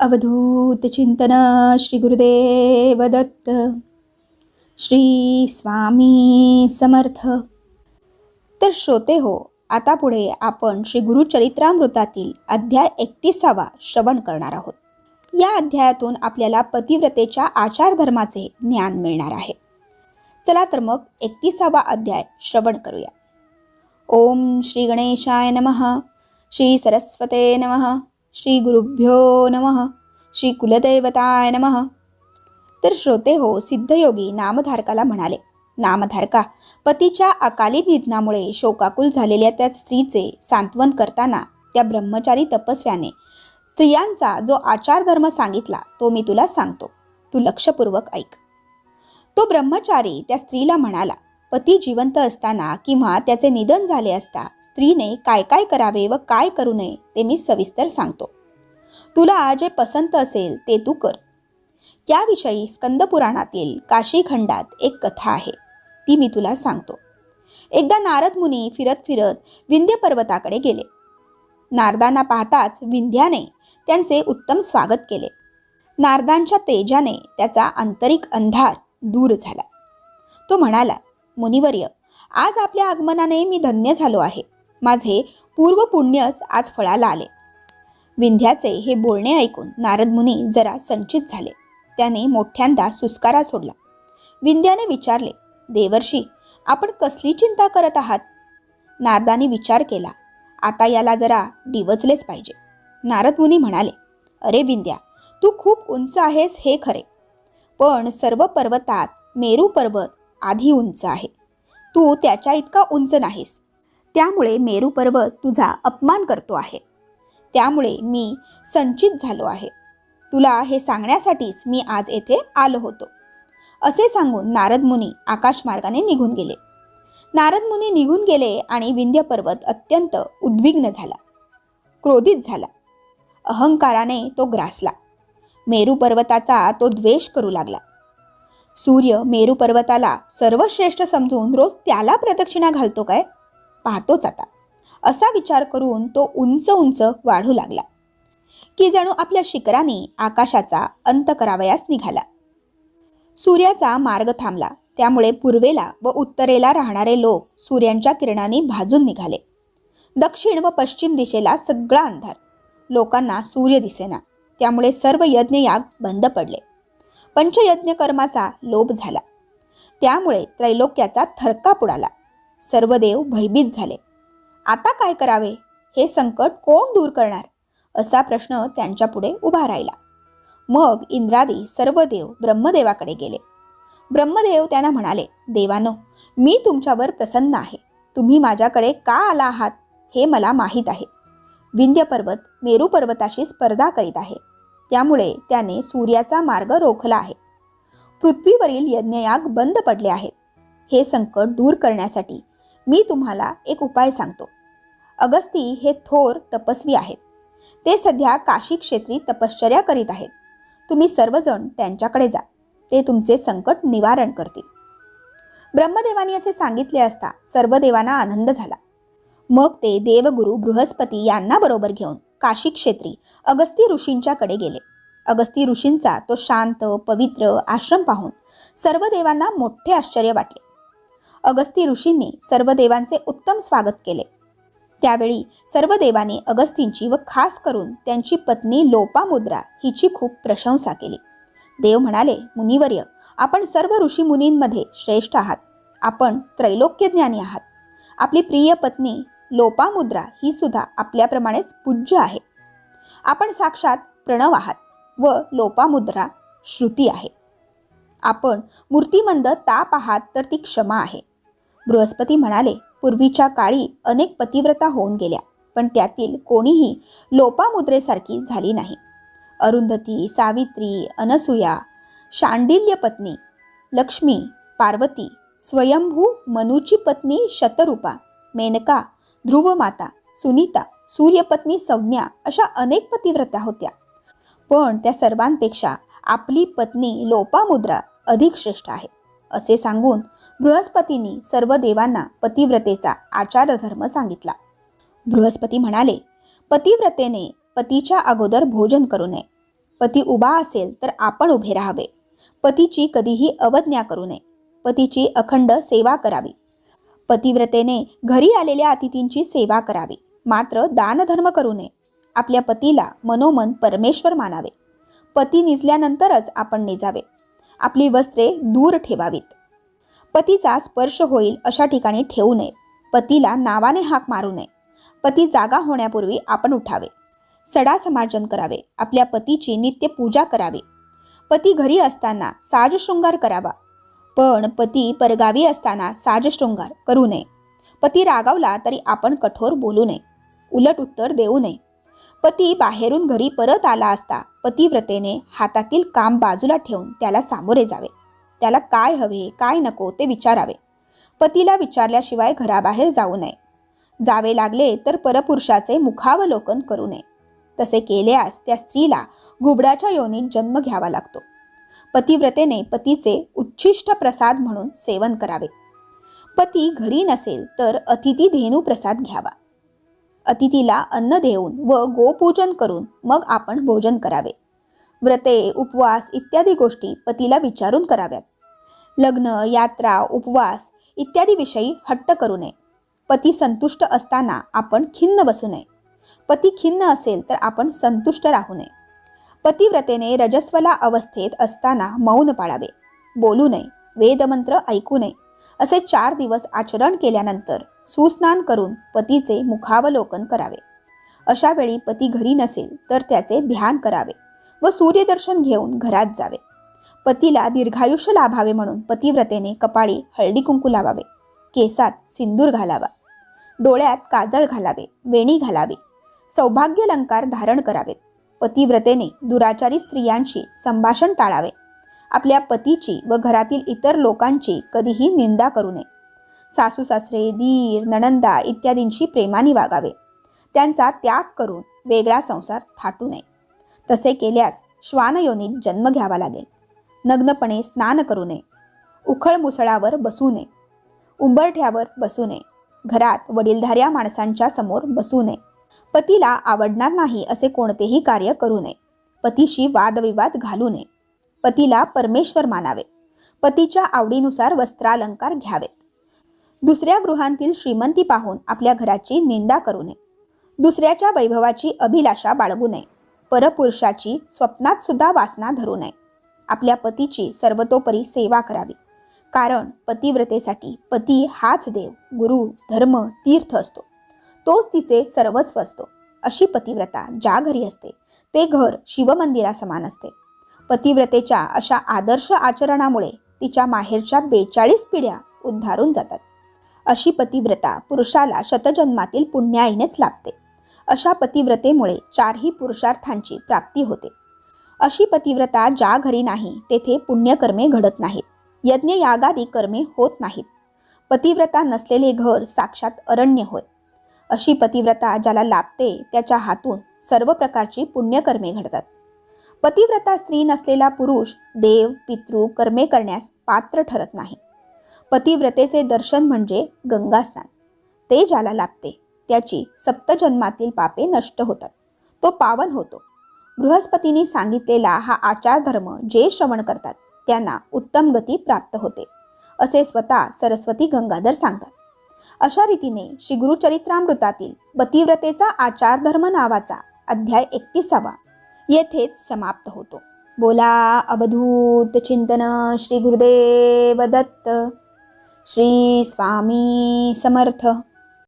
अवधूत चिंतन श्री गुरुदेव दत्त. श्री स्वामी समर्थ. तर श्रोते हो, आता पुढे आपण श्री गुरुचरित्रामृतातील अध्याय 31 श्रवण करणार आहोत. या अध्यायातून आपल्याला पतिव्रतेच्या आचारधर्माचे ज्ञान मिळणार आहे. चला तर मग 31 अध्याय श्रवण करूया. ओम श्री गणेशाय नमः. श्री सरस्वते नमः. श्री गुरुभ्यो नमः. श्री कुलदैवताय नमः. तर श्रोते हो, सिद्धयोगी नामधारकाला म्हणाले, नामधारका, पतीच्या अकाली निधनामुळे शोकाकुल झालेल्या त्या स्त्रीचे सांत्वन करताना त्या ब्रह्मचारी तपस्व्याने स्त्रियांचा जो आचारधर्म सांगितला तो मी तुला सांगतो, तू लक्षपूर्वक ऐक. तो ब्रह्मचारी त्या स्त्रीला म्हणाला, पती जिवंत असताना किंवा त्याचे निधन झाले असता स्त्रीने काय काय करावे व काय करू नये ते मी सविस्तर सांगतो. तुला जे पसंत असेल ते तू कर. याविषयी स्कंदपुराणातील काशीखंडात एक कथा आहे, ती मी तुला सांगतो. एकदा नारद मुनी फिरत फिरत विंध्य पर्वताकडे गेले. नारदांना पाहताच विंध्याने त्यांचे उत्तम स्वागत केले. नारदांच्या तेजाने त्याचा आंतरिक अंधार दूर झाला. तो म्हणाला, मुनिवर्य, आज आपल्या आगमनाने मी धन्य झालो आहे. माझे पूर्व पुण्यच आज फळाला आले. विंध्याचे हे बोलणे ऐकून नारद मुनी जरा संचित झाले. त्याने मोठ्यांदा सुस्कारा सोडला. विंध्याने विचारले, देवर्षी, आपण कसली चिंता करत आहात? नारदांनी विचार केला, आता याला जरा डिवचलेच पाहिजे. नारद मुनी म्हणाले, अरे विंध्या, तू खूप उंच आहेस हे खरे, पण सर्व पर्वतात मेरू पर्वत आधी उंच आहे. तू त्याच्या इतका उंच नाहीस, त्यामुळे मेरू पर्वत तुझा अपमान करतो आहे. त्यामुळे मी संचित झालो आहे. तुला हे सांगण्यासाठीच मी आज येथे आलो होतो. असे सांगून नारद मुनी आकाशमार्गाने निघून गेले. नारद मुनी निघून गेले आणि विंध्य पर्वत अत्यंत उद्विग्न झाला, क्रोधित झाला. अहंकाराने तो ग्रासला. मेरू पर्वताचा तो द्वेष करू लागला. सूर्य मेरू पर्वताला सर्वश्रेष्ठ समजून रोज त्याला प्रदक्षिणा घालतो काय, पाहतोच आता, असा विचार करून तो उंच उंच वाढू लागला की जणू आपल्या शिखराने आकाशाचा अंत करावयास निघाला. सूर्याचा मार्ग थांबला, त्यामुळे पूर्वेला व उत्तरेला राहणारे लोक सूर्यांच्या किरणांनी भाजून निघाले. दक्षिण व पश्चिम दिशेला सगळा अंधार. लोकांना सूर्य दिसेना, त्यामुळे सर्व यज्ञयाग बंद पडले. पंचयज्ञ कर्माचा लोप झाला, त्यामुळे त्रैलोक्याचा थरकाप उडाला. सर्व देव भयभीत झाले. आता काय करावे, हे संकट कोण दूर करणार, असा प्रश्न त्यांच्या पुढे उभा राहिला. मग इंद्रादी सर्व देव ब्रह्मदेवाकडे गेले. ब्रह्मदेव त्यांना म्हणाले, देवानो, मी तुमच्यावर प्रसन्न आहे. तुम्ही माझ्याकडे का आला आहात हे मला माहीत आहे. विंध्य पर्वत मेरू पर्वताशी स्पर्धा करीत आहे, त्यामुळे त्याने सूर्याचा मार्ग रोखला आहे. पृथ्वीवरील यज्ञयाग बंद पडले आहेत. हे संकट दूर करण्यासाठी मी तुम्हाला एक उपाय सांगतो. अगस्ती हे थोर तपस्वी आहेत. ते सध्या काशी क्षेत्री तपश्चर्या करीत आहेत. तुम्ही सर्वजण त्यांच्याकडे जा, ते तुमचे संकट निवारण करतील. ब्रह्मदेवानी असे सांगितले असता सर्व देवांना आनंद झाला. मग ते देवगुरु बृहस्पती यांना बरोबर घेऊन काशी क्षेत्री अगस्ती ऋषींच्याकडे गेले. अगस्ती ऋषींचा तो शांत पवित्र आश्रम पाहून सर्व देवांना मोठे आश्चर्य वाटले. अगस्ती ऋषींनी सर्व देवांचे उत्तम स्वागत केले. त्यावेळी सर्व देवांनी अगस्तींची व खास करून त्यांची पत्नी लोपामुद्रा हिची खूप प्रशंसा केली. देव म्हणाले, मुनिवर्य, आपण सर्व ऋषी मुनींमध्ये श्रेष्ठ आहात. आपण त्रैलोक्यज्ञानी आहात. आपली प्रिय पत्नी लोपामुद्रा ही सुद्धा आपल्याप्रमाणेच पूज्य आहे. आपण साक्षात प्रणव आहात व लोपामुद्रा श्रुती आहे. आपण मूर्तिमंद ताप आहात तर ती क्षमा आहे. बृहस्पती म्हणाले, पूर्वीच्या काळी अनेक पतिव्रता होऊन गेल्या, पण त्यातील कोणीही लोपामुद्रेसारखी झाली नाही. अरुंधती, सावित्री, अनसूया, शांडिल्य पत्नी लक्ष्मी, पार्वती, स्वयंभू मनुची पत्नी शतरूपा, मेनका, ध्रुवमाता, सुनीता, सूर्यपत्नी संज्ञा अशा अनेक पतिव्रता होत्या. पण त्या सर्वांपेक्षा आपली पत्नी लोपामुद्रा अधिक श्रेष्ठ आहे. असे सांगून बृहस्पतींनी सर्व देवांना पतिव्रतेचा आचारधर्म सांगितला. बृहस्पती म्हणाले, पतिव्रतेने पतीच्या अगोदर भोजन करू नये. पती उभा असेल तर आपण उभे राहावे. पतीची कधीही अवज्ञा करू नये. पतीची अखंड सेवा करावी. पतिव्रतेने घरी आलेल्या अतिथींची सेवा करावी. मात्र दानधर्म करू नये. आपल्या पतीला मनोमन परमेश्वर मानावे. पती निजल्यानंतरच आपण निजावे. आपली वस्त्रे दूर ठेवावीत. पतीचा स्पर्श होईल अशा ठिकाणी ठेवू नये. पतीला नावाने हाक मारू नये. पती जागा होण्यापूर्वी आपण उठावे. सडा समार्जन करावे. आपल्या पतीची नित्य पूजा करावी. पती घरी असताना साजशृंगार करावा. पण पती परगावी असताना साजशृंगार करू नये. पती रागावला तरी आपण कठोर बोलू नये. उलट उत्तर देऊ नये. पती बाहेरून घरी परत आला असता पतिव्रतेने हातातील काम बाजूला ठेवून त्याला सामोरे जावे. त्याला काय हवे काय नको ते विचारावे. पतीला विचारल्याशिवाय घराबाहेर जाऊ नये. जावे लागले तर परपुरुषाचे मुखावलोकन करू नये. तसे केल्यास त्या स्त्रीला घुबडाच्या योनीत जन्म घ्यावा लागतो. पतिव्रतेने पतीचे उच्छिष्ट प्रसाद म्हणून सेवन करावे. पती घरी नसेल तर अतिथी धेनू प्रसाद घ्यावा. अतिथीला अन्न देऊन व गोपूजन करून मग आपण भोजन करावे. व्रते उपवास इत्यादी गोष्टी पतीला विचारून कराव्यात. लग्न यात्रा उपवास इत्यादी विषयी हट्ट करू नये. पती संतुष्ट असताना आपण खिन्न बसू नये. पती खिन्न असेल तर आपण संतुष्ट राहू नये. पतिव्रतेने रजस्वला अवस्थेत असताना मौन पाळावे. बोलू नये. वेदमंत्र ऐकू नये. असे 4 दिवस आचरण केल्यानंतर सुस्नान करून पतीचे मुखावलोकन करावे. अशा वेळी पती घरी नसेल तर त्याचे ध्यान करावे व सूर्यदर्शन घेऊन घरात जावे. पतीला दीर्घायुष्य लाभावे म्हणून पतिव्रतेने कपाळी हळदी कुंकू लावावे. केसात सिंदूर घालावा. डोळ्यात काजळ घालावे. वेणी घालावी. सौभाग्यालंकार धारण करावेत. पतिव्रतेने दुराचारी स्त्रियांशी संभाषण टाळावे. आपल्या पतीची व घरातील इतर लोकांची कधीही निंदा करू नये. सासू सासरे दीर नणंदा इत्यादींशी प्रेमाने वागावे. त्यांचा त्याग करून वेगळा संसार थाटू नये. तसे केल्यास श्वानयोनीत जन्म घ्यावा लागेल. नग्नपणे स्नान करू नये. उखळ मुसळावर बसू नये. उंबरठ्यावर बसू नये. घरात वडीलधाऱ्या माणसांच्या समोर बसू नये. पतीला आवडणार नाही असे कोणतेही कार्य करू नये. पतीशी वादविवाद घालू नये. पतीला परमेश्वर मानावे. पतीच्या आवडीनुसार वस्त्रालंकार घ्यावेत. दुसऱ्या गृहांतील श्रीमंती पाहून आपल्या घराची निंदा करू नये. दुसऱ्याच्या वैभवाची अभिलाषा बाळगू नये. परपुरुषाची स्वप्नात सुद्धा वासना धरू नये. आपल्या पतीची सर्वतोपरी सेवा करावी. कारण पतिव्रतेसाठी पती हाच देव गुरु धर्म तीर्थ असतो. तोच तिचे सर्वस्व असतो. अशी पतिव्रता ज्या घरी असते ते घर शिवमंदिरासमान असते. पतिव्रतेच्या अशा आदर्श आचरणामुळे तिच्या माहेरच्या 42 पिढ्या उद्धारून जातात. अशी पतिव्रता पुरुषाला शतजन्मातील पुण्याईनेच लाभते. अशा पतिव्रतेमुळे 4ही पुरुषार्थांची प्राप्ती होते. अशी पतिव्रता ज्या घरी नाही तेथे पुण्यकर्मे घडत नाहीत. यज्ञ यागादी कर्मे होत नाहीत. पतिव्रता नसलेले घर साक्षात अरण्य होय. अशी पतिव्रता ज्याला लाभते त्याच्या हातून सर्व प्रकारची पुण्यकर्मे घडतात. पतिव्रता स्त्री नसलेला पुरुष देव पितृ कर्मे करण्यास पात्र ठरत नाही. पतिव्रतेचे दर्शन म्हणजे गंगास्नान. ते ज्याला लाभते त्याची सप्तजन्मातील पापे नष्ट होतात. तो पावन होतो. बृहस्पतींनी सांगितलेला हा आचार धर्म जे श्रवण करतात त्यांना उत्तम गती प्राप्त होते असे स्वतः सरस्वती गंगाधर सांगतात. अशा रीतीने श्री गुरुचरित्रामृतातील पतिव्रतेचा आचार धर्म नावाचा अध्याय 31 येथेच समाप्त होतो. बोला अवधूत चिंतन श्री गुरुदेव दत्त. श्री स्वामी समर्थ.